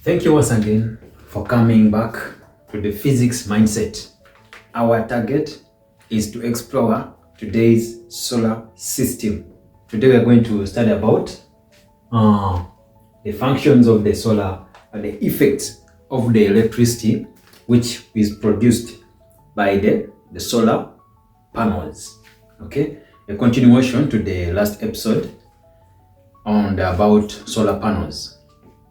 Thank you once again for coming back to the physics mindset. Our target is to explore today's solar system. Today we are going to study about the functions of the solar and the effects of the electricity which is produced by the solar panels. Okay, a continuation to the last episode on about solar panels.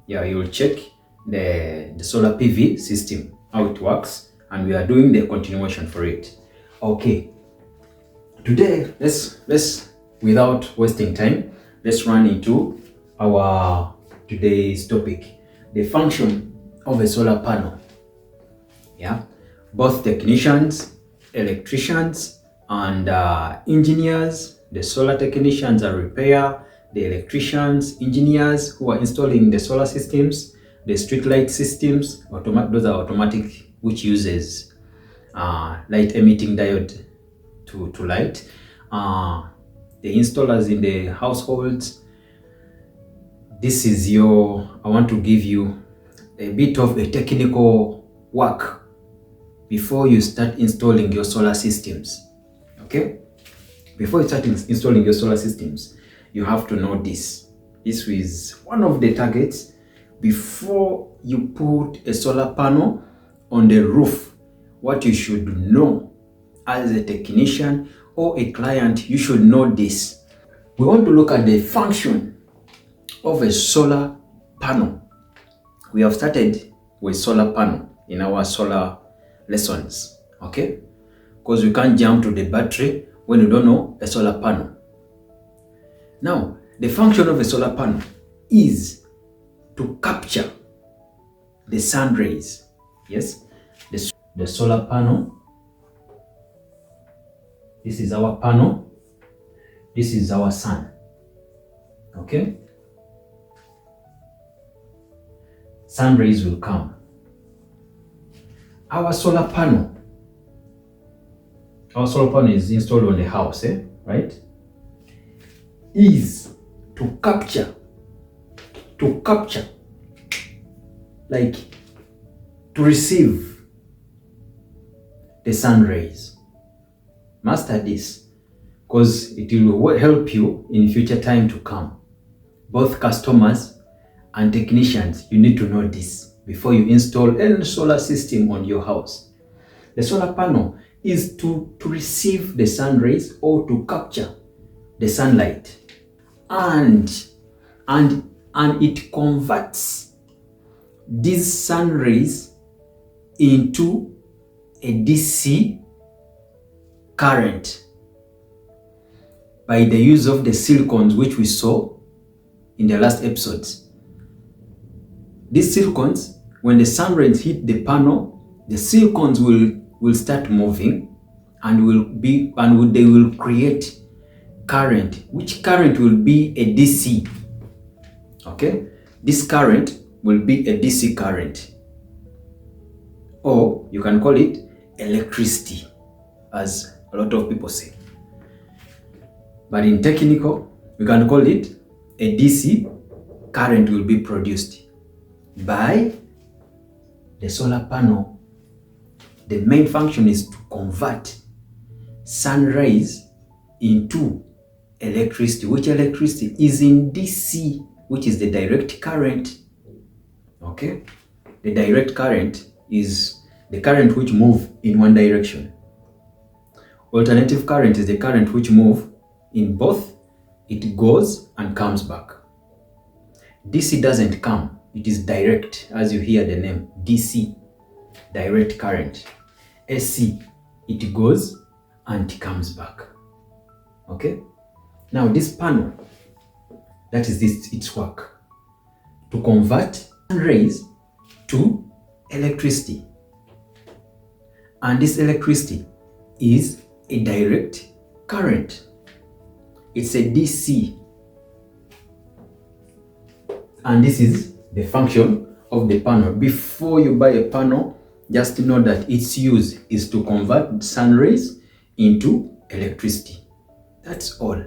Yeah, you will check the solar PV system, how it works, and we are doing the continuation for it. Okay, today let's without wasting time, let's run into our today's topic, the function of a solar panel. Yeah, both technicians, electricians, and engineers. The solar technicians are repair, the electricians, engineers who are installing the solar systems, the street light systems, those are automatic, which uses light emitting diode to light. The installers in the households. This is I want to give you a bit of a technical work before you start installing your solar systems. Okay? Before you start installing your solar systems, you have to know this. This is one of the targets. Before you put a solar panel on the roof, what you should know as a technician or a client, you should know this. We want to look at the function of a solar panel. We have started with solar panel in our solar lessons, okay? Because we can't jump to the battery when you don't know a solar panel. Now, the function of a solar panel is to capture the sun rays. Yes, the solar panel. This is our panel. This is our sun. Okay? Sun rays will come. Our solar panel is installed on the house, right? Is to capture, like to receive the sun rays. Master this, because it will help you in future time to come. Both customers and technicians, you need to know this before you install any solar system on your house. The solar panel is to receive the sun rays or to capture the sunlight, and it converts these sun rays into a DC current by the use of the silicons, which we saw in the last episodes. These silicons, when the sun rays hit the panel, the silicons will start moving and they will create current, which current will be a DC. Okay, this current will be a DC current, or you can call it electricity, as a lot of people say. But in technical, we can call it a DC current will be produced by the solar panel. The main function is to convert sun rays into electricity, which electricity is in DC, which is the direct current. Okay, the direct current is the current which moves in one direction. Alternative current is the current which moves in both. It goes and comes back. DC doesn't come, it is direct, as you hear the name DC, direct current. AC, it goes and it comes back. Okay, now this panel, that is its work, to convert sun rays to electricity. And this electricity is a direct current. It's a DC. And this is the function of the panel. Before you buy a panel, just know that its use is to convert sun rays into electricity. That's all.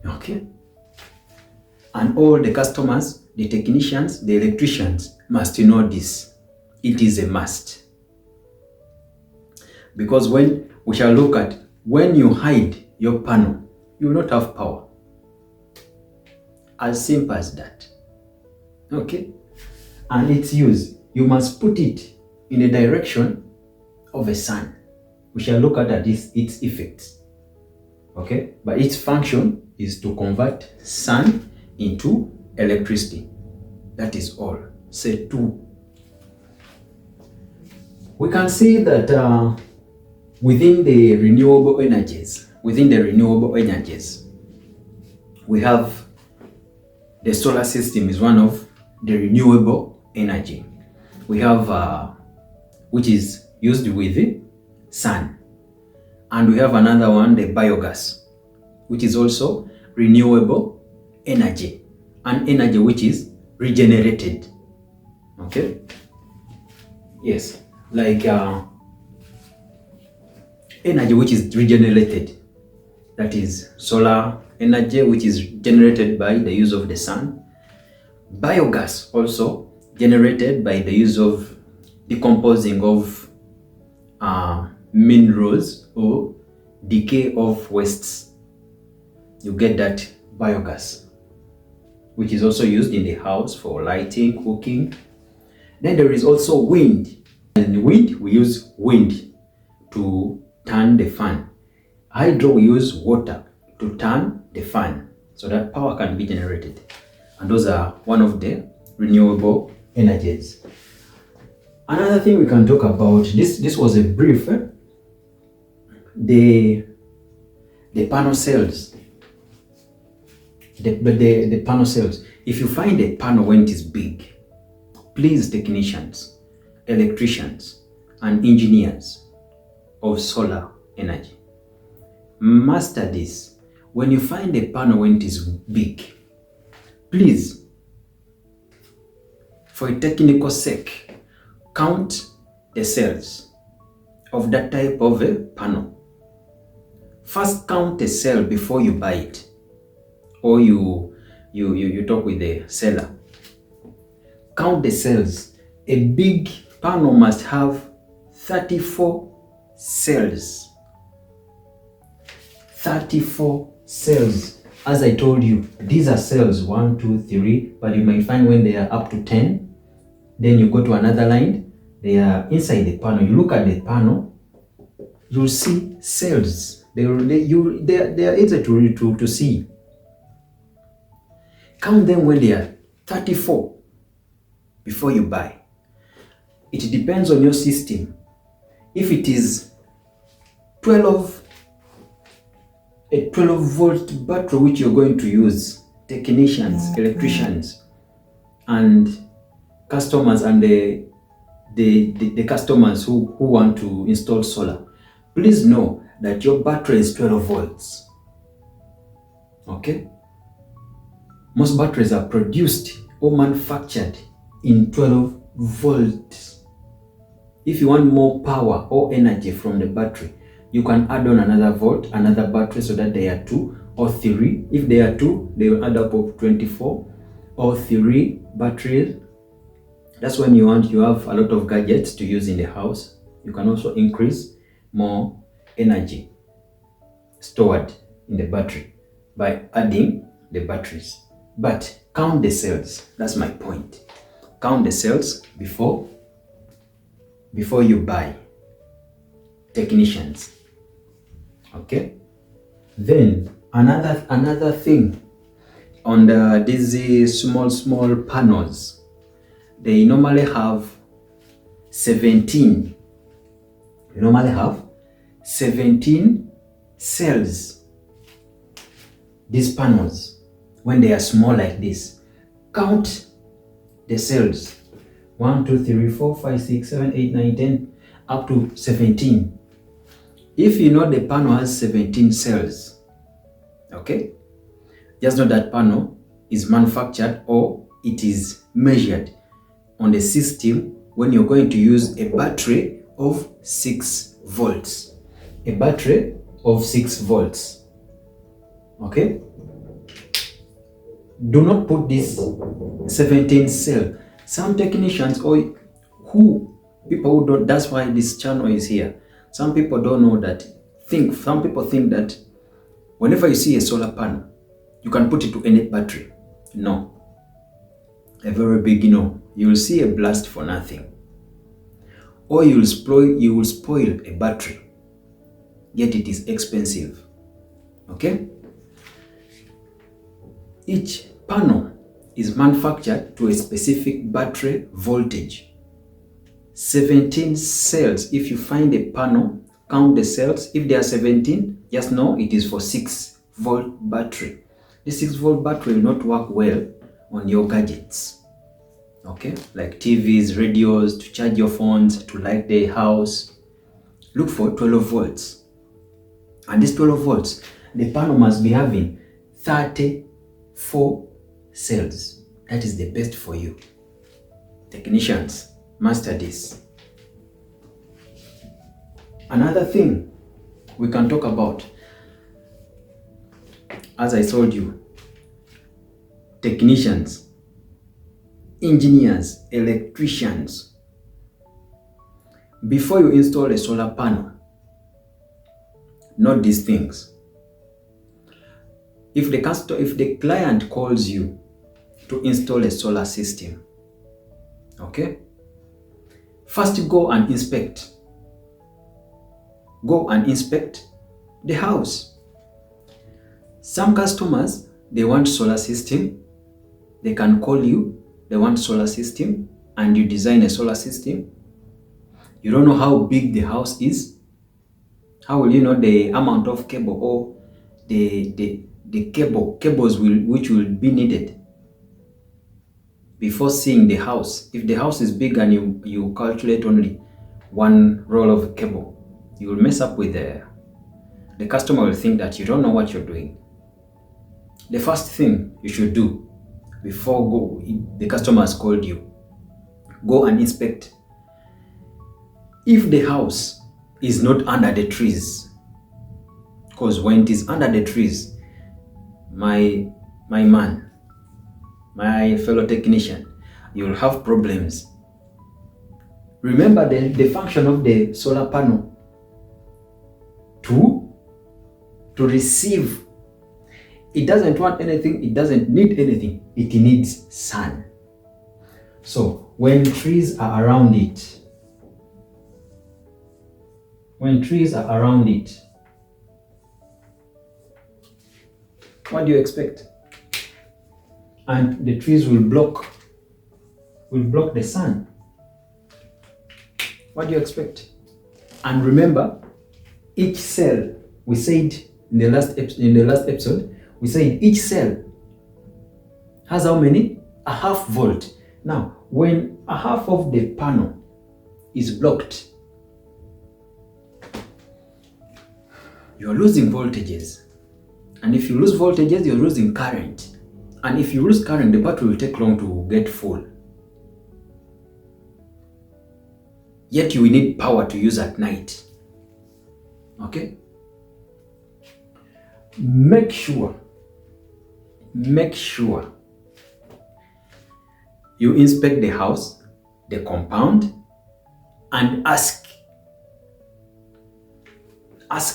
Okay? And all the customers the technicians, the electricians must know this. It is a must. Because when we shall look at, when you hide your panel, you will not have power. As simple as that. Okay? And its use, you must put it in the direction of the sun. We shall look at its effects. Okay? But its function is to convert sun into electricity. That is all. Set 2. We can see that within the renewable energies, we have the solar system is one of the renewable energy. We have which is used with the sun, and we have another one, the biogas, which is also renewable energy, and energy which is regenerated. Okay? Yes, like energy which is regenerated, that is solar energy which is generated by the use of the sun. Biogas also generated by the use of decomposing of minerals or decay of wastes. You get that biogas, which is also used in the house for lighting, cooking. Then there is also wind. And wind, we use wind to turn the fan. Hydro, we use water to turn the fan so that power can be generated. And those are one of the renewable energies. Another thing we can talk about, this was a brief, the panel cells. The panel cells. If you find a panel when it is big, please, technicians, electricians, and engineers of solar energy, master this. When you find a panel when it is big, please, for a technical sake, count the cells of that type of a panel. First, count a cell before you buy it, or you talk with the seller. Count the cells. A big panel must have 34 cells. 34 cells. As I told you, these are cells 1, 2, 3, but you might find when they are up to 10, then you go to another line, they are inside the panel. You look at the panel, you'll see cells. They are easy to see. Count them when they are 34 before you buy. It depends on your system. If it is a 12-volt battery which you're going to use, technicians, electricians, and customers, and the customers who want to install solar, please know that your battery is 12 volts. Okay? Most batteries are produced or manufactured in 12 volts. If you want more power or energy from the battery, you can add on another volt, another battery, so that they are 2 or 3. If they are 2, they will add up of 24, or 3 batteries. That's when you have a lot of gadgets to use in the house. You can also increase more energy stored in the battery by adding the batteries. But count the cells. That's my point. Count the cells before you buy, technicians. Okay? Then another thing on these small panels, they normally have 17. You normally have 17 cells. These panels, when they are small like this, count the cells. 1, 2, 3, 4, 5, 6, 7, 8, 9, 10, up to 17. If you know the panel has 17 cells, okay, just know that panel is manufactured or it is measured on the system when you're going to use a battery of 6 volts. A battery of 6 volts. Okay? Do not put this 17 cell. Some technicians or people who don't, that's why this channel is here. Some people don't know that, some people think that whenever you see a solar panel, you can put it to any battery. No. A very big no. You will see a blast for nothing. Or you will spoil a battery. Yet it is expensive. Okay? Each panel is manufactured to a specific battery voltage. 17 cells. If you find a panel, count the cells. If there are 17, just know it is for 6-volt battery. The 6-volt battery will not work well on your gadgets. Okay? Like TVs, radios, to charge your phones, to light the house. Look for 12 volts. And this 12 volts, the panel must be having 34 cells. That is the best for you. Technicians, master this. Another thing we can talk about, as I told you, technicians, engineers, electricians. Before you install a solar panel, note these things. If the client calls you to install a solar system, okay, first go and inspect. Go and inspect the house. Some customers, they want solar system. They can call you, they want solar system, and you design a solar system. You don't know how big the house is. How will you know the amount of cable or the cables which will be needed before seeing the house? If the house is big and you calculate only one roll of cable, you will mess up with the customer will think that you don't know what you're doing. The first thing you should do before the customer has called you, go and inspect. If the house is not under the trees, because when it is under the trees, my man, my fellow technician, you'll have problems. Remember the function of the solar panel to receive. It doesn't want anything, it doesn't need anything, it needs sun. So when trees are around it, what do you expect? And the trees will block the sun. What do you expect? And remember, each cell, we said in the last episode, we said each cell has how many? A half volt. Now, when a half of the panel is blocked, you're losing voltages. And if you lose voltages, you're losing current. And if you lose current, the battery will take long to get full. Yet you will need power to use at night. Okay? Make sure you inspect the house, the compound, and ask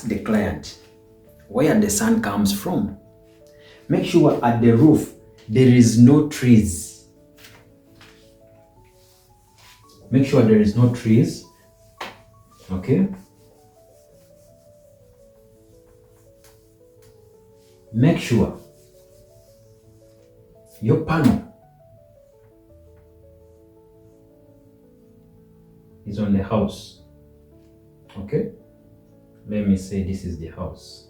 the client where the sun comes from. Make sure at the roof there is no trees. Make sure there is no trees. Okay? Make sure your panel is on the house. Okay? Let me say this is the house.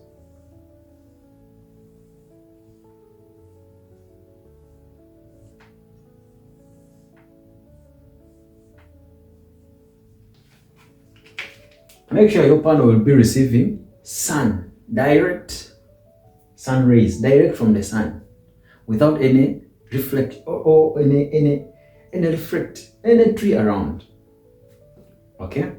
Make sure your panel will be receiving sun, direct sun rays, direct from the sun, without any reflect or any tree around. Okay?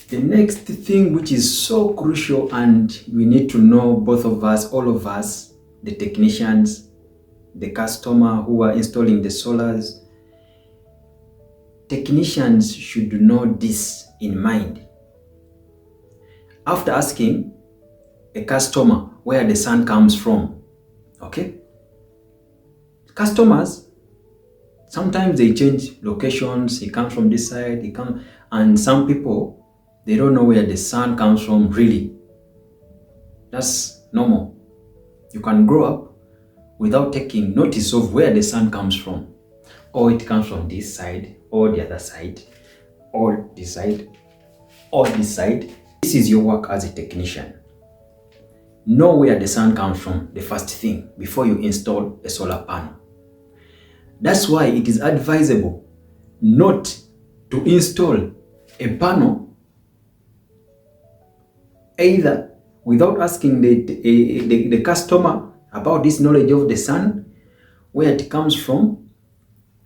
The next thing which is so crucial and we need to know, both of us, all of us, the technicians, the customer who are installing the solars. Technicians should know this in mind. After asking a customer where the sun comes from, okay? Customers, sometimes they change locations. He comes from this side, and some people, they don't know where the sun comes from really. That's normal. You can grow up without taking notice of where the sun comes from. Or it comes from this side, or the other side, or this side, or this side. This is your work as a technician. Know where the sun comes from, the first thing, before you install a solar panel. That's why it is advisable not to install a panel either without asking the customer about this knowledge of the sun, where it comes from,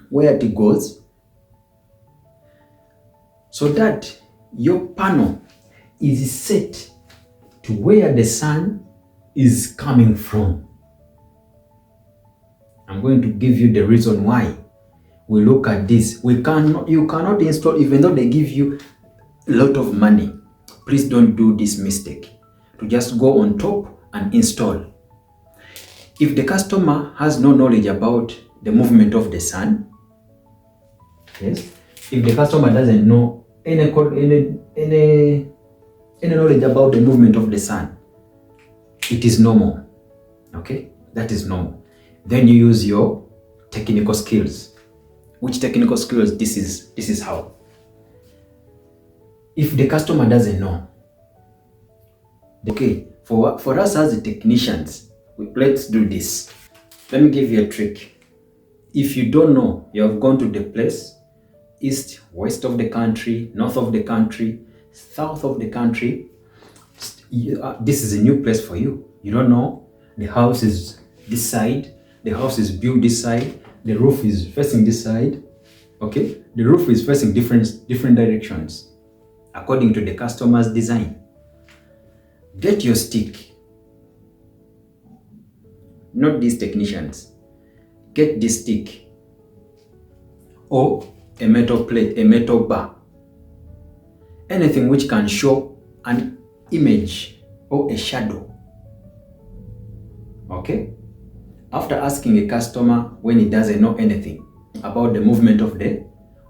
where it goes, so that your panel is set to where the sun is coming from. I'm going to give you the reason why we look at this. You cannot install, even though they give you a lot of money. Please don't do this mistake to just go on top and install. If the customer has no knowledge about the movement of the sun, yes, if the customer doesn't know any knowledge about the movement of the sun, it is normal. Okay, that is normal. Then you use your technical skills. Which technical skills? This is how. If the customer doesn't know, okay, for us as the technicians, let's do this. Let me give you a trick. If you don't know, you have gone to the place, east, west of the country, north of the country, south of the country, this is a new place for you. You don't know. The house is this side, the house is built this side, the roof is facing this side. Okay, the roof is facing different directions according to the customer's design. Get your stick. Not these technicians. Get this stick or a metal plate, a metal bar. Anything which can show an image or a shadow. Okay? After asking a customer when he doesn't know anything about the movement of the,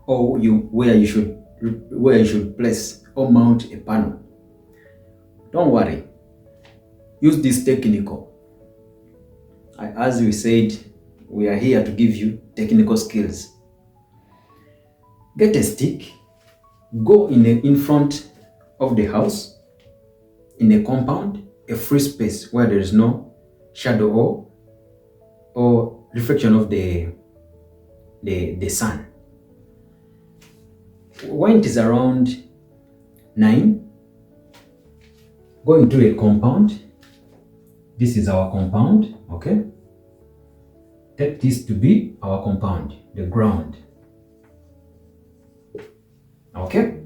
or where you should place or mount a panel, don't worry. Use this technical. As we said, we are here to give you technical skills. Get a stick, go in front of the house, in a compound, a free space where there is no shadow or reflection of the sun. When it is around 9, go into a compound. This is our compound, okay? Take this to be our compound, the ground. Okay?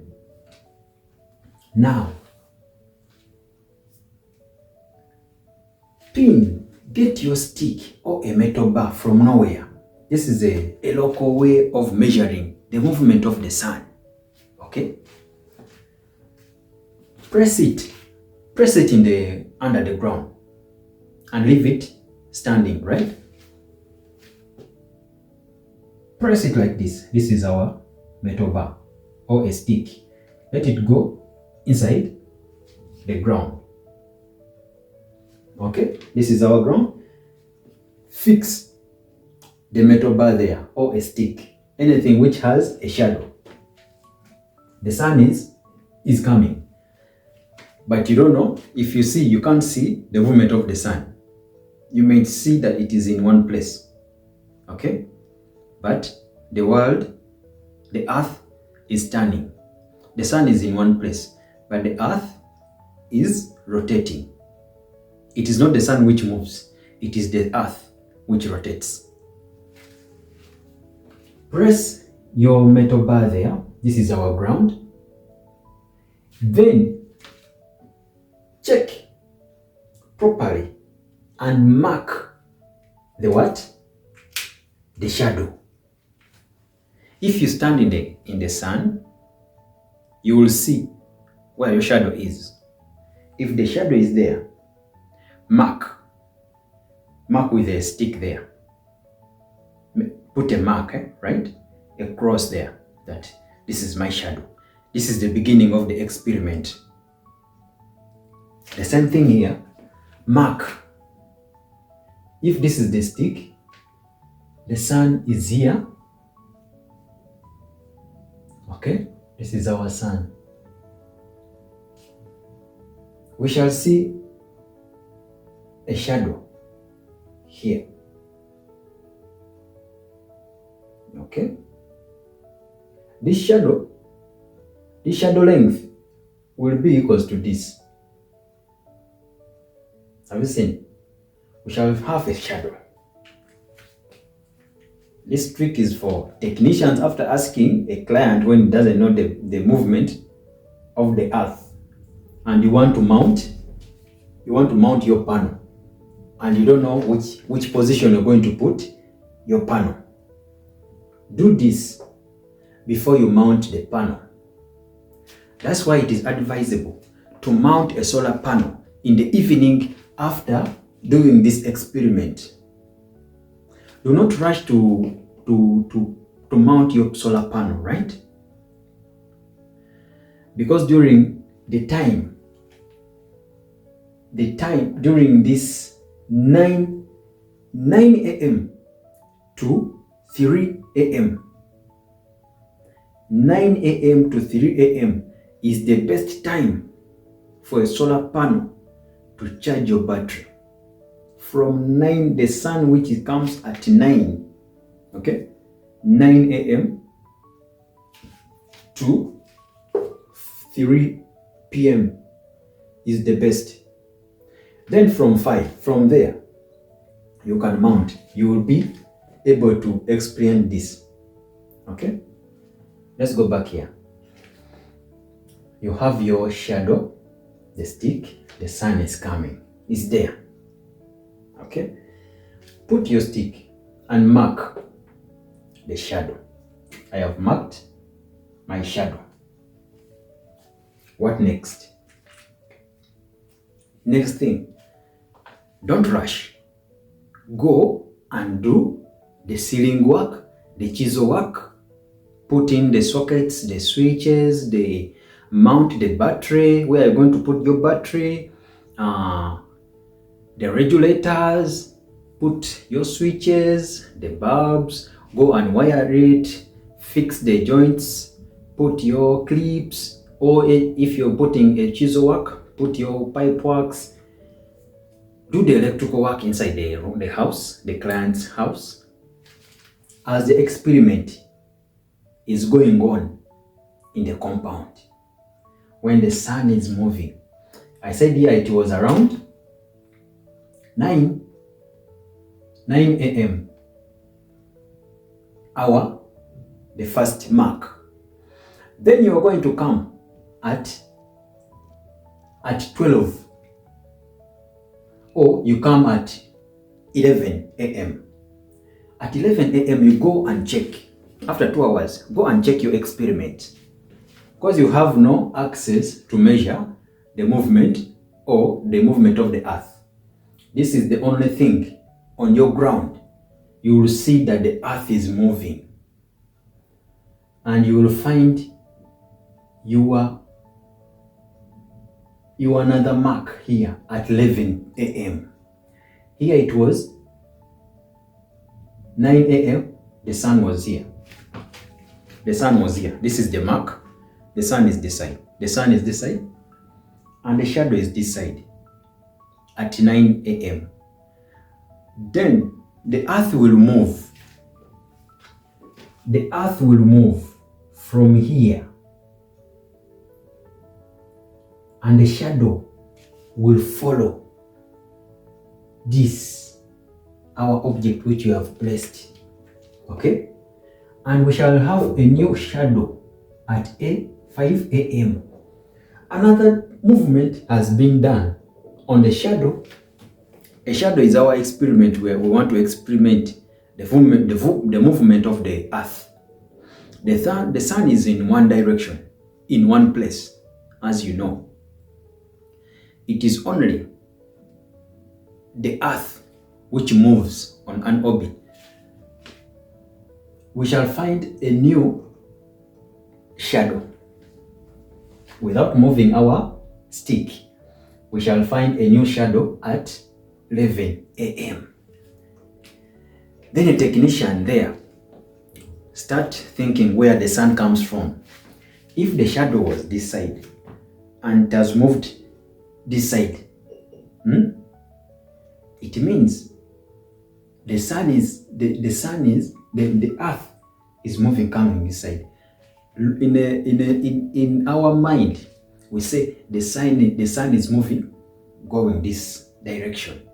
Now, get your stick or a metal bar from nowhere. This is a local way of measuring the movement of the sun. Okay? Press it under the ground and leave it standing, right? Press it like this. This is our metal bar or a stick. Let it go inside the ground. Okay, this is our ground. Fix the metal bar there or a stick, anything which has a shadow. The sun is coming, but you don't know. If you can't see the movement of the sun. You may see that it is in one place, okay? But the world, the earth is turning. The sun is in one place, but the earth is rotating. It is not the sun which moves, it is the earth which rotates. Press your metal bar there. This is our ground. Then check properly and mark the what? The shadow. If you stand in the sun, you will see where your shadow is. If the shadow is there, mark with a stick there. Put a mark, right? A cross there, that this is my shadow. This is the beginning of the experiment. The same thing here, mark. If this is the stick, the sun is here. Okay, this is our sun. We shall see a shadow here. Okay, this shadow length will be equals to this. Have you seen? We shall have a shadow. This trick is for technicians after asking a client when he doesn't know the movement of the earth, and you want to mount your panel, and you don't know which position you're going to put your panel. Do this before you mount the panel. That's why it is advisable to mount a solar panel in the evening after doing this experiment. Do not rush to mount your solar panel, right? Because during during this 9 a.m. to 3 a.m. 9 a.m. to 3 a.m. is the best time for a solar panel to charge your battery. From 9, the sun which comes at 9, okay, 9 a.m. to 3 p.m. is the best. Then from there, you can mount. You will be able to experience this. Okay, let's go back here. You have your shadow, the stick, the sun is coming, it's there. Okay, put your stick and mark the shadow. I have marked my shadow. What next? Next thing, don't rush. Go and do the ceiling work, the chisel work. Put in the sockets, the switches, mount the battery, where you're going to put your battery, the regulators, put your switches, the bulbs, go and wire it, fix the joints, put your clips, or if you're putting a chisel work, put your pipe works, do the electrical work inside the house, the client's house, as the experiment is going on in the compound. When the sun is moving, I said here it was around 9 a.m. the first mark. Then you are going to come at 12, or you come at 11 a.m. At 11 a.m. you go and check. After 2 hours, go and check your experiment, because you have no access to measure the movement or the movement of the earth. This is the only thing on your ground. You will see that the earth is moving, and you will find your another mark here at 11 a.m. Here it was 9 a.m. The sun was here. The sun was here. This is the mark. The sun is this side. The sun is this side, and the shadow is this side at 9 a.m. Then the earth will move. The earth will move from here, and the shadow will follow this, our object which you have placed. Okay? And we shall have a new shadow at 5 a.m. Another movement has been done on the shadow. A shadow is our experiment where we want to experiment the movement of the earth. The sun is in one direction, in one place, as you know. It is only the earth which moves on an orbit. We shall find a new shadow. Without moving our stick, we shall find a new shadow at 11 a.m. Then a technician there start thinking where the sun comes from. If the shadow was this side and it has moved this side, it means the earth is moving, coming this side. In our mind, we say the sun is moving, going this direction,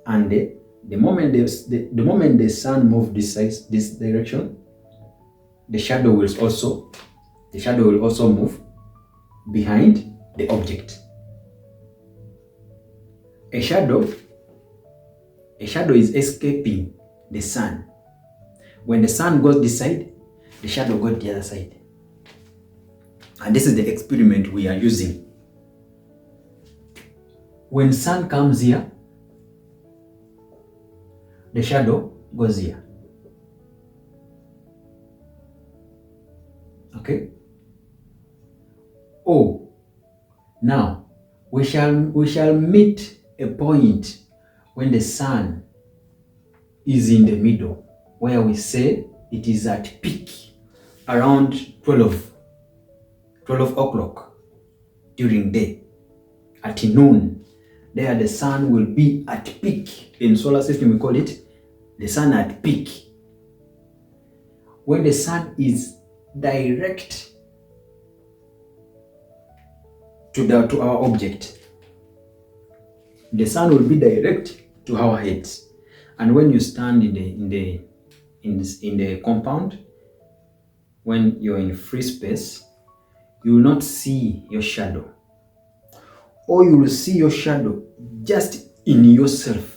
and the moment the sun moves this direction, the shadow will also move behind the object. A shadow is escaping the sun. When the sun goes this side, the shadow goes the other side. And this is the experiment we are using. When sun comes here, the shadow goes here. Okay? Oh, now we shall meet a point when the sun is in the middle, where we say it is at peak around 12 o'clock during day. At noon, there the sun will be at peak. In solar system we call it the sun at peak. When the sun is direct to our object, the sun will be direct to our heads. And when you stand in the compound, when you're in free space, you will not see your shadow, or you will see your shadow just in yourself.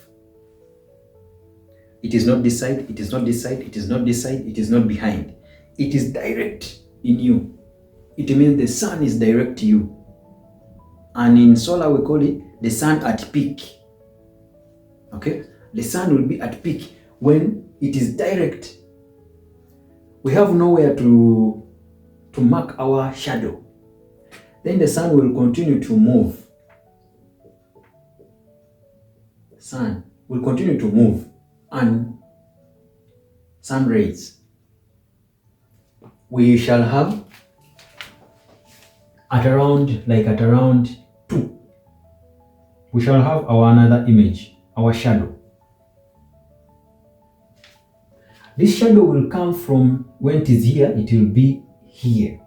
It is not this side, it is not this side, it is not this side, it is not behind. It is direct in you. It means the sun is direct to you. And in solar we call it the sun at peak. Okay? The sun will be at peak when it is direct. We have nowhere to mark our shadow. Then the sun will continue to move. Sun will continue to move, and sun rays we shall have at around 2. We shall have our another image, our shadow. This shadow will come from when it is here, it will be here,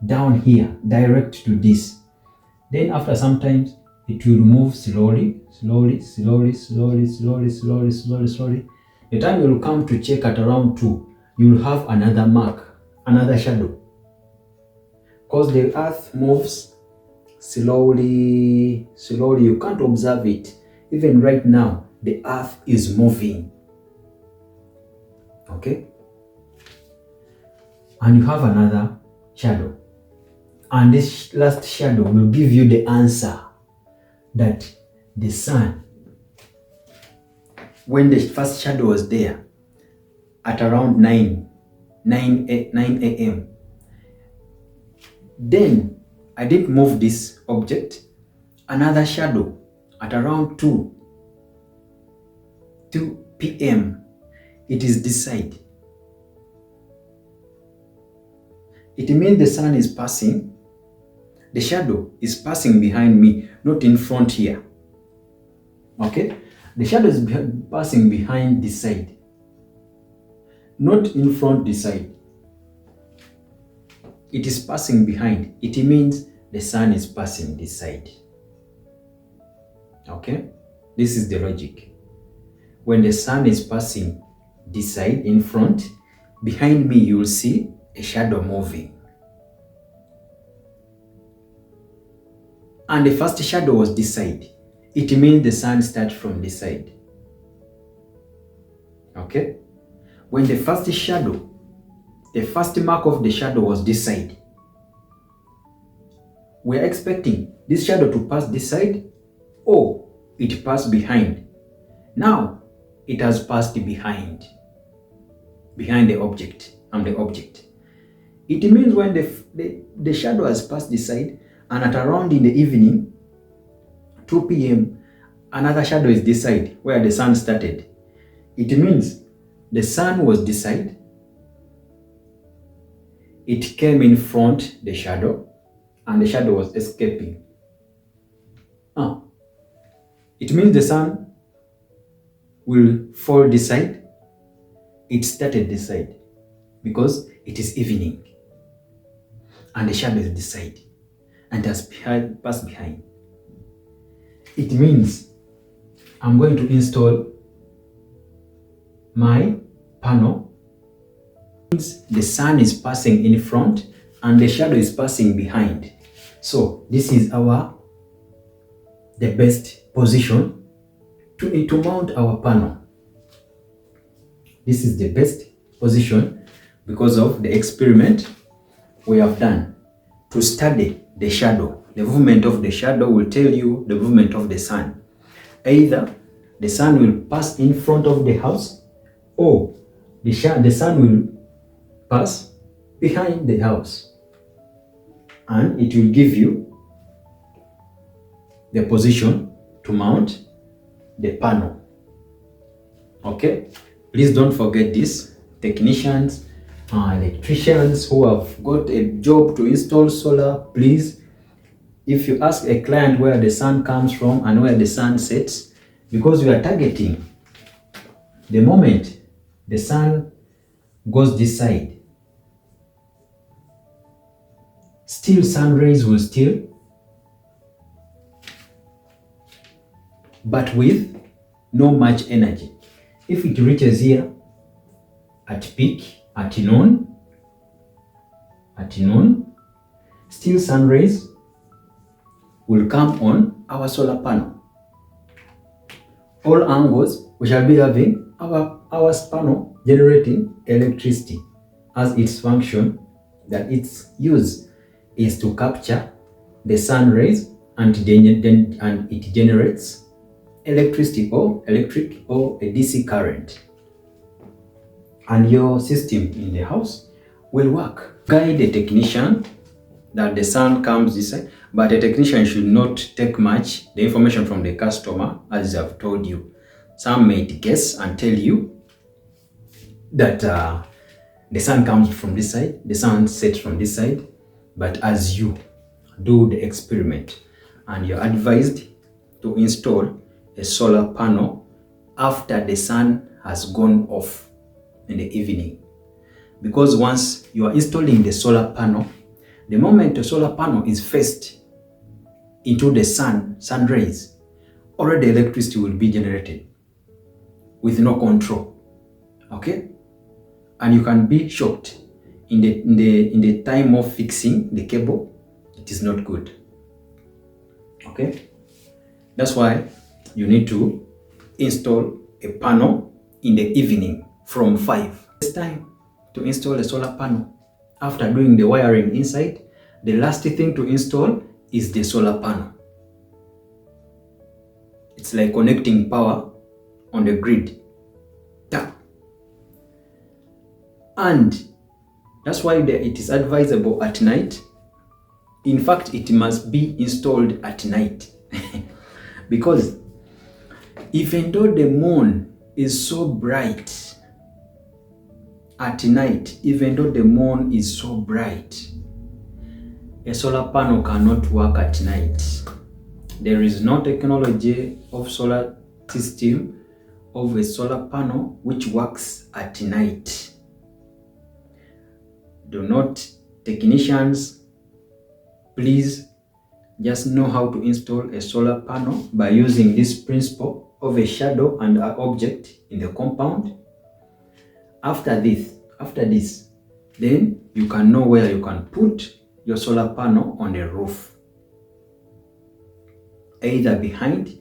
down here, direct to this. Then after some time, it will move slowly. The time you will come to check at around 2, you will have another mark, another shadow. Because the earth moves slowly, you can't observe it. Even right now, the earth is moving. Okay? And you have another shadow. And this last shadow will give you the answer that the sun, when the first shadow was there, at around 9 a.m., then I didn't move this object, another shadow at around 2 p.m. It is this side. It means the sun is passing, the shadow is passing behind me, not in front here. Okay? The shadow is passing behind this side, not in front this side. It is passing behind. It means the sun is passing this side. Okay? This is the logic. When the sun is passing this side in front, behind me you will see a shadow moving. And the first shadow was this side. it means the sun starts from this side. Okay? When the first shadow, the first mark of the shadow was this side, we are expecting this shadow to pass this side, or it passed behind. Now, it has passed behind the object. I'm the object. It means when the shadow has passed this side, and at around in the evening, 2 p.m., another shadow is this side where the sun started. It means the sun was this side. It came in front, the shadow, and the shadow was escaping. It means the sun will fall this side. It started this side because it is evening, and the shadow is this side and has passed behind. It means I'm going to install my panel. It means the sun is passing in front and the shadow is passing behind. So this is the best position to mount our panel. This is the best position because of the experiment we have done to study the shadow. The movement of the shadow will tell you the movement of the sun. Either the sun will pass in front of the house, or the sun will pass behind the house, and it will give you the position to mount the panel. Okay, please don't forget this. Technicians, electricians who have got a job to install solar, please, if you ask a client where the sun comes from and where the sun sets, because we are targeting the moment the sun goes this side, still sun rays will still, but with no much energy. If it reaches here at peak, at noon, still sun rays will come on our solar panel. All angles, we shall be having our panel generating electricity, as its function, that its use is to capture the sun rays and it generates electricity or electric or a DC current. And your system in the house will work. Guide a technician that the sun comes this side, but a technician should not take much the information from the customer, as I've told you. Some may guess and tell you that the sun comes from this side, the sun sets from this side, but as you do the experiment, and you're advised to install a solar panel after the sun has gone off in the evening. Because once you are installing the solar panel, the moment the solar panel is faced into the sun rays, already electricity will be generated with no control. Okay? And you can be shocked in the time of fixing the cable. It is not good. Okay? That's why you need to install a panel in the evening from 5. It's time to install a solar panel. After doing the wiring inside, the last thing to install is the solar panel. It's like connecting power on the grid. Yeah. And that's why it is advisable at night. In fact, it must be installed at night. Because even though the moon is so bright at night, even though the moon is so bright, a solar panel cannot work at night. There is no technology of solar system of a solar panel which works at night. Do not, technicians, please just know how to install a solar panel by using this principle of a shadow and an object in the compound. After this, then you can know where you can put your solar panel on the roof, either behind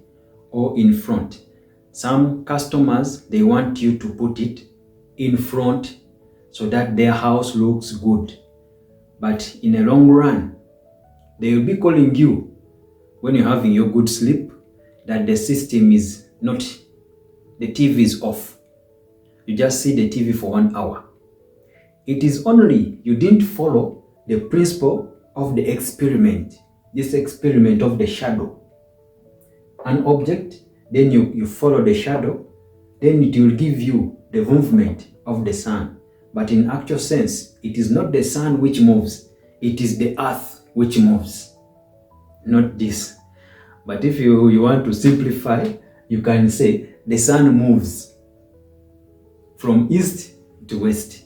or in front. Some customers, they want you to put it in front so that their house looks good. But in a long run, they will be calling you when you're having your good sleep that the system is not, the TV is off. You just see the TV for 1 hour. It is only you didn't follow the principle of the experiment, this experiment of the shadow. An object, then you follow the shadow, then it will give you the movement of the sun. But in actual sense, it is not the sun which moves, it is the earth which moves, not this. But if you want to simplify, you can say the sun moves from east to west,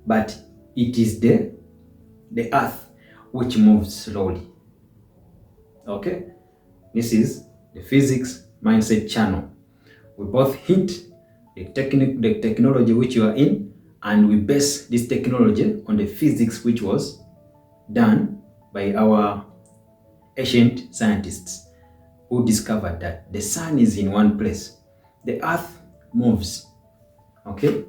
but it is the earth which moves slowly. Okay, this is the physics mindset channel. We both hint the technology which you are in, and we base this technology on the physics which was done by our ancient scientists who discovered that the sun is in one place, the earth moves. Okay,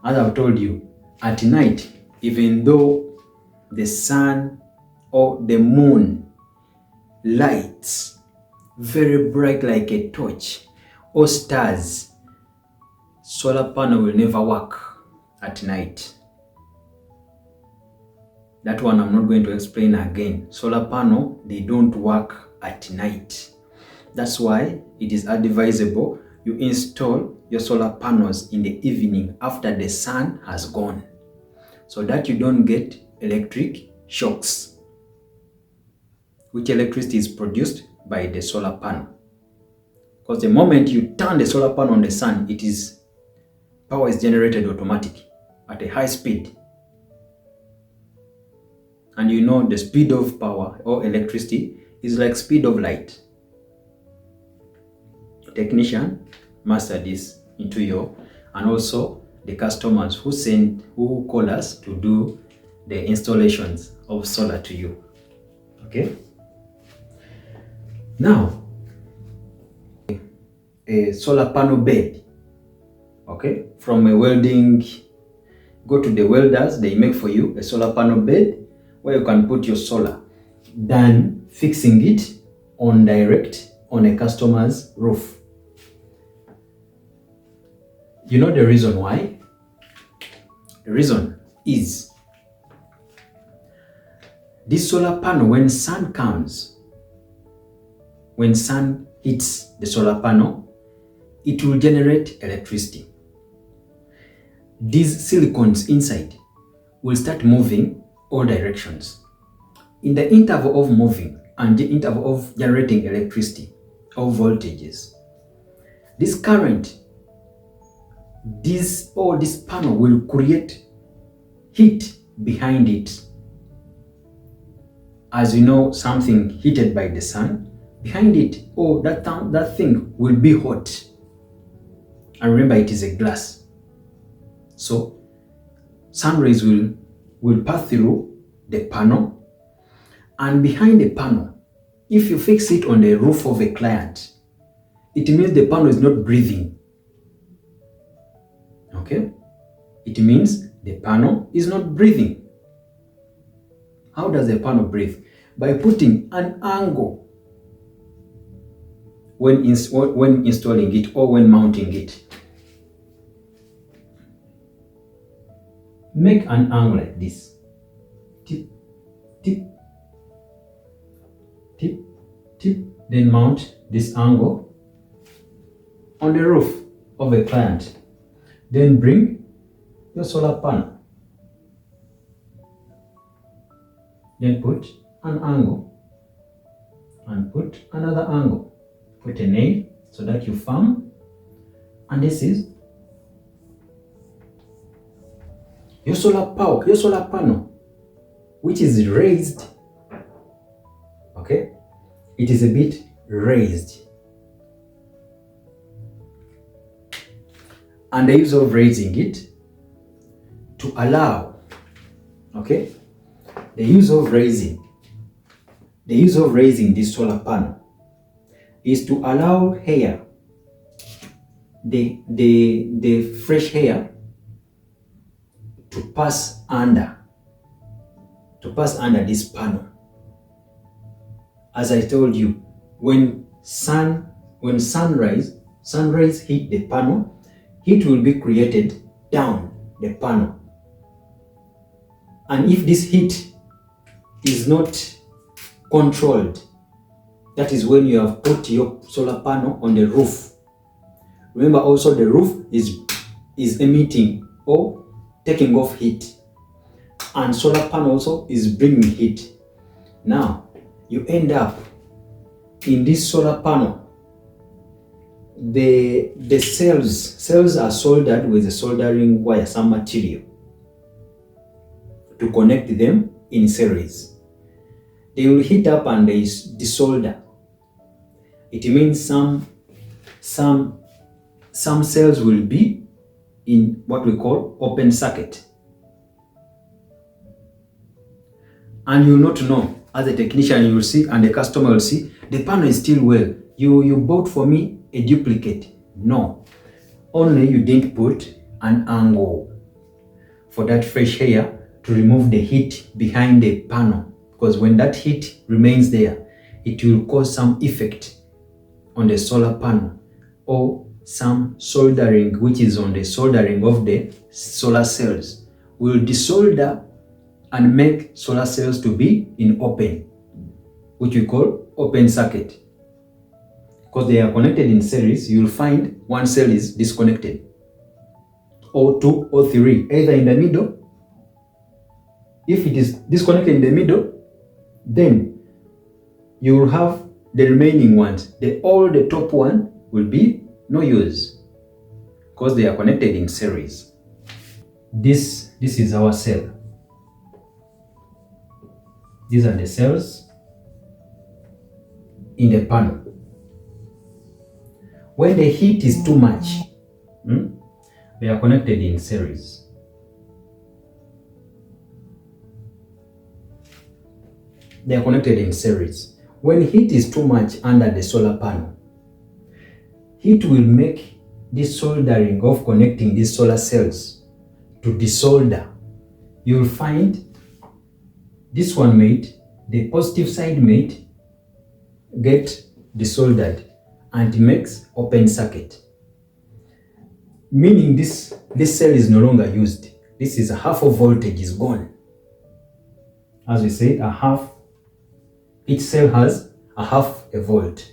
as I've told you, at night, even though the sun or the moon lights very bright like a torch, or stars, solar panel will never work at night. That one I'm not going to explain again. Solar panel, they don't work at night. That's why it is advisable you install your solar panels in the evening after the sun has gone, so that you don't get electric shocks, which electricity is produced by the solar panel. Because the moment you turn the solar panel on the sun, power is generated automatically at a high speed. And you know the speed of power or electricity is like speed of light. The technician master this into your, and also the customers who call us to do the installations of solar to you. Okay. Now, a solar panel bed. Okay, from a welding, go to the welders, they make for you a solar panel bed where you can put your solar, than fixing it on direct on a customer's roof. You know the reason why? The reason is this solar panel, when sun comes, when sun hits the solar panel, it will generate electricity. These silicons inside will start moving all directions. In the interval of moving and the interval of generating electricity or voltages, this current, this panel will create heat behind it. As you know, something heated by the sun, behind it, that thing will be hot. And remember, it is a glass. So sun rays will pass through the panel, and behind the panel, if you fix it on the roof of a client, it means the panel is not breathing. Okay? It means the panel is not breathing. How does the panel breathe? By putting an angle when installing it or when mounting it. Make an angle like this. Tip, tip, tip, tip. Then mount this angle on the roof of a client. Then bring your solar panel. Then put an angle and put another angle. Put a nail so that you firm. And this is your solar panel, which is raised. Okay, it is a bit raised, and the use of raising it to allow, okay, the use of raising this solar panel is to allow air, the fresh air, to pass under this panel. As I told you, when sunrise hit the panel, heat will be created down the panel. And if this heat is not controlled, that is when you have put your solar panel on the roof. Remember also the roof is emitting or taking off heat, and solar panel also is bringing heat. Now you end up in this solar panel, the cells are soldered with a soldering wire, some material, to connect them in series. They will heat up and they desolder. It means some cells will be in what we call open circuit. And you will not know, as a technician you will see, and the customer will see, the panel is still well. You bought for me a duplicate. No, only you didn't put an angle for that fresh air to remove the heat behind the panel, because when that heat remains there, it will cause some effect on the solar panel, or some soldering which is on the soldering of the solar cells will desolder and make solar cells to be in open, which we call open circuit. Because they are connected in series, you'll find one cell is disconnected, or two or three, either in the middle. If it is disconnected in the middle, then you will have the remaining ones. All the top one will be no use, because they are connected in series. This is our cell. These are the cells in the panel. When the heat is too much, they are connected in series. They are connected in series. When heat is too much under the solar panel, heat will make this soldering of connecting these solar cells to desolder. You will find this one mate, the positive side mate, get desoldered and makes open circuit. Meaning this cell is no longer used. This is a half of voltage is gone. As we say, a half, each cell has a half a volt.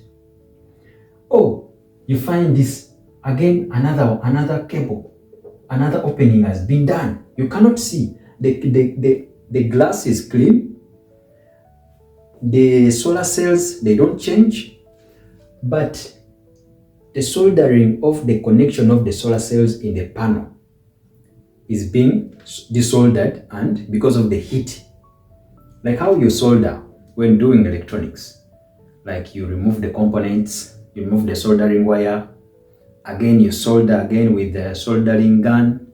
Oh, you find this again, another cable, another opening has been done. You cannot see. The glass is clean. The solar cells, they don't change, but the soldering of the connection of the solar cells in the panel is being desoldered, and because of the heat, like how you solder when doing electronics, like you remove the components, you remove the soldering wire, again you solder again with the soldering gun.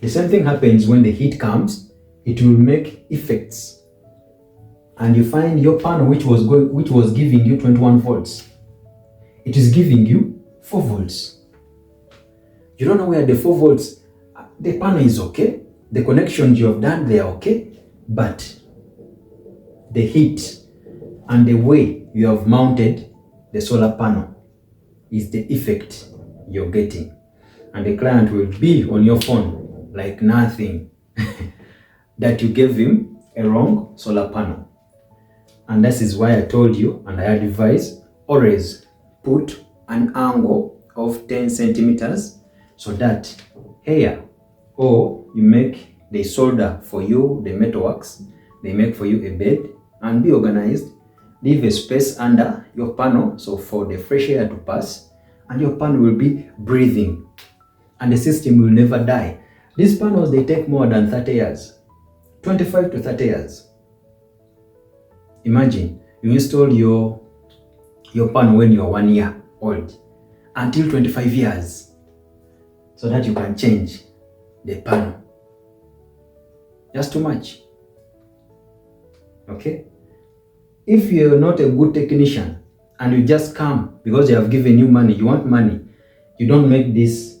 The same thing happens when the heat comes. It will make effects, and you find your panel which was giving you 21 volts, it is giving you 4 volts. You don't know where the 4 volts. The panel is okay, the connections you have done, they are okay, but the heat and the way you have mounted the solar panel is the effect you're getting, and the client will be on your phone like nothing that you gave him a wrong solar panel. And this is why I told you, and I advise, always put an angle of 10 centimeters so that here, or you make the solder for you, the metalworks, they make for you a bed, and be organized. Leave a space under your panel so for the fresh air to pass, and your panel will be breathing, and the system will never die. These panels, they take more than 30 years, 25 to 30 years. Imagine you install your panel when you're 1 year old until 25 years so that you can change the panel. Just too much. Okay? If you're not a good technician and you just come because they have given you money. You want money. You don't make these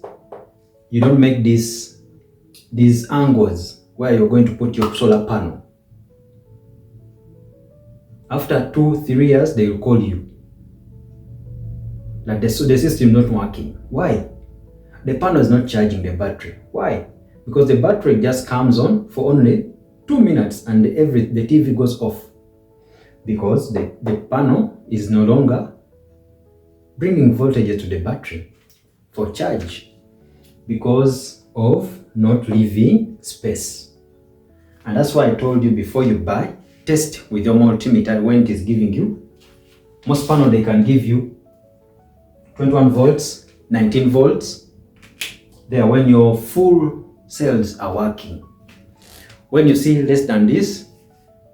angles where you're going to put your solar panel. After 2-3 years, they will call you that the system not working. Why? The panel is not charging the battery. Why? Because the battery just comes on for only 2 minutes and the TV goes off, because the panel is no longer bringing voltage to the battery for charge because of not leaving space. And that's why I told you before you buy, test with your multimeter when it is giving you. Most panel, they can give you 21 volts, 19 volts. There, when your full cells are working. When you see less than this,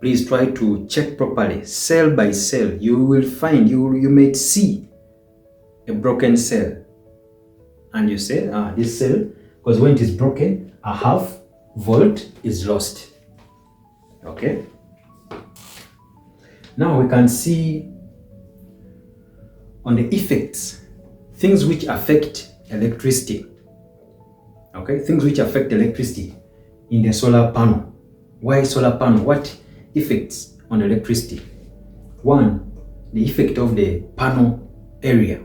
please try to check properly, cell by cell. You will find, you may see a broken cell. And you say, this cell, because when it is broken, a half volt is lost. Okay? Now we can see on the effects, things which affect electricity. Okay, things which affect electricity in the solar panel. Why solar panel? What effects on electricity? One, the effect of the panel area.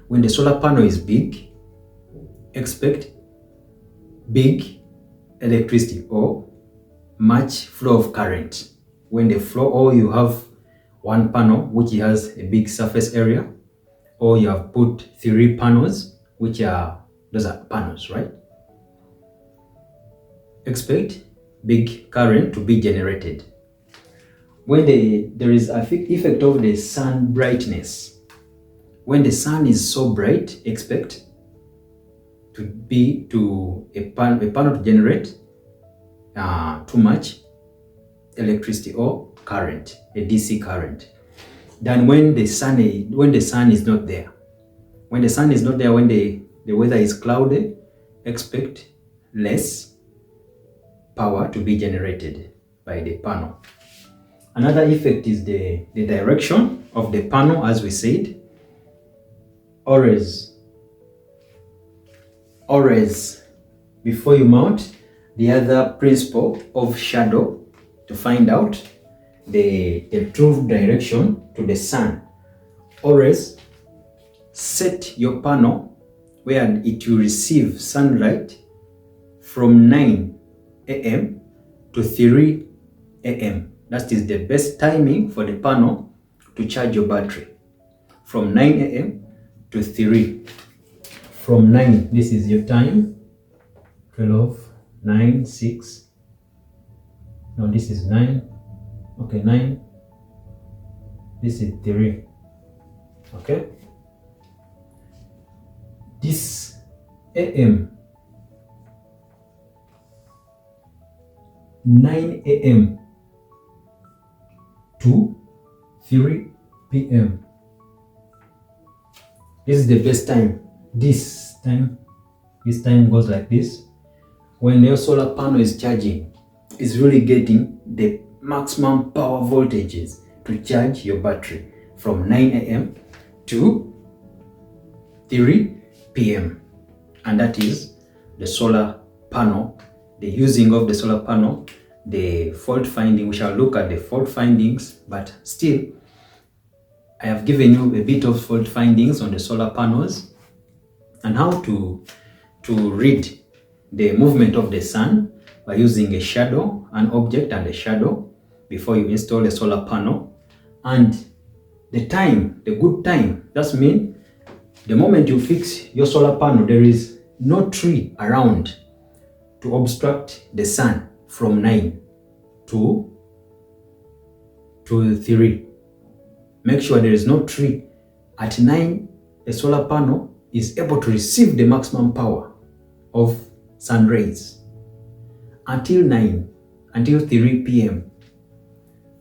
When the solar panel is big, expect big electricity or much flow of current. When the flow, or you have one panel which has a big surface area, or you have put 3 panels, which are, those are panels, right? Expect big current to be generated. When there is an effect of the sun brightness. When the sun is so bright, expect a panel to generate too much electricity or current, a DC current. Then when the sun is not there, when the weather is cloudy, expect less power to be generated by the panel. Another effect is the direction of the panel, as we said. Always before you mount, the other principle of shadow to find out the true direction to the sun. Always set your panel where it will receive sunlight from 9 a.m. to 3 a.m. That is the best timing for the panel to charge your battery. From 9 a.m. to 3. From 9, this is your time. 12, 9, 6. No, this is 9. Okay, 9. This is 3. Okay. This a.m. 9 a.m. to 3 p.m. This is the best time. This time goes like this. When your solar panel is charging, it's really getting the maximum power voltages to charge your battery from 9 a.m. to 3 p.m. And that is the solar panel, the using of the solar panel, the fault finding. We shall look at the fault findings, but still, I have given you a bit of fault findings on the solar panels and how to read the movement of the sun by using a shadow, an object and a shadow before you install a solar panel. And the time, the good time, that means the moment you fix your solar panel, there is no tree around to obstruct the sun from 9 to 3. Make sure there is no tree. At 9, a solar panel is able to receive the maximum power of sun rays until 3 p.m.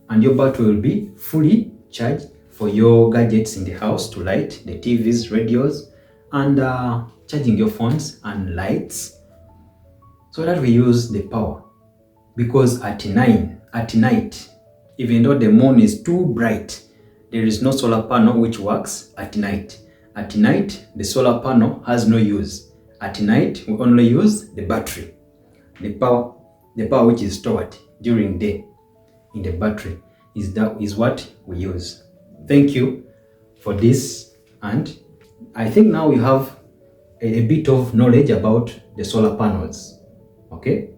And your battery will be fully charged for your gadgets in the house to light the TVs, radios, and charging your phones and lights, so that we use the power. Because at night, even though the moon is too bright, there is no solar panel which works at night. At night, the solar panel has no use. At night, we only use the battery. The power which is stored during day in the battery is what we use. Thank you for this, and I think now you have a bit of knowledge about the solar panels, okay?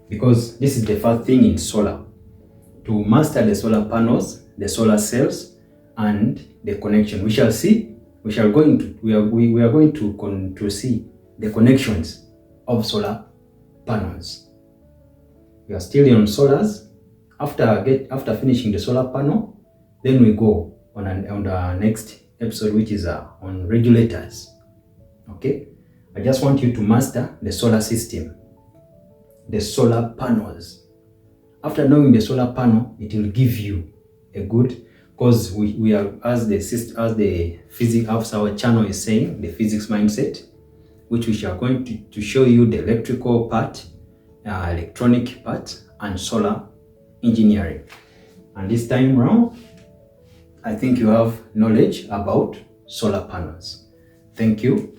Because this is the first thing in solar. To master the solar panels, the solar cells, and the connection, we are going to see the connections of solar panels. We are still on solars. After finishing the solar panel, then we go on the next episode, which is on regulators. Okay, I just want you to master the solar system, the solar panels. After knowing the solar panel, it will give you a good, because we are, as our channel is saying, the physics mindset, which we are going to show you the electrical part, electronic part, and solar engineering. And this time round, I think you have knowledge about solar panels. Thank you.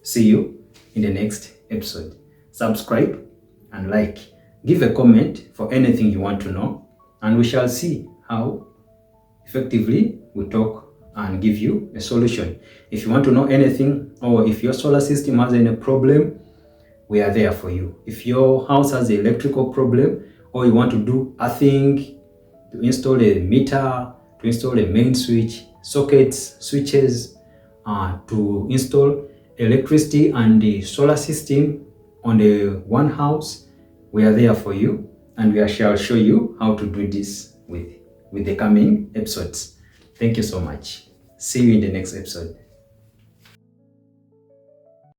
See you in the next episode. Subscribe and like. Give a comment for anything you want to know, and we shall see how effectively we talk and give you a solution. If you want to know anything, or if your solar system has any problem, we are there for you. If your house has an electrical problem, or you want to do earthing, to install a meter, to install a main switch, sockets, switches, to install electricity and the solar system on the one house, we are there for you, and we shall show you how to do this with the coming episodes. Thank you so much. See you in the next episode.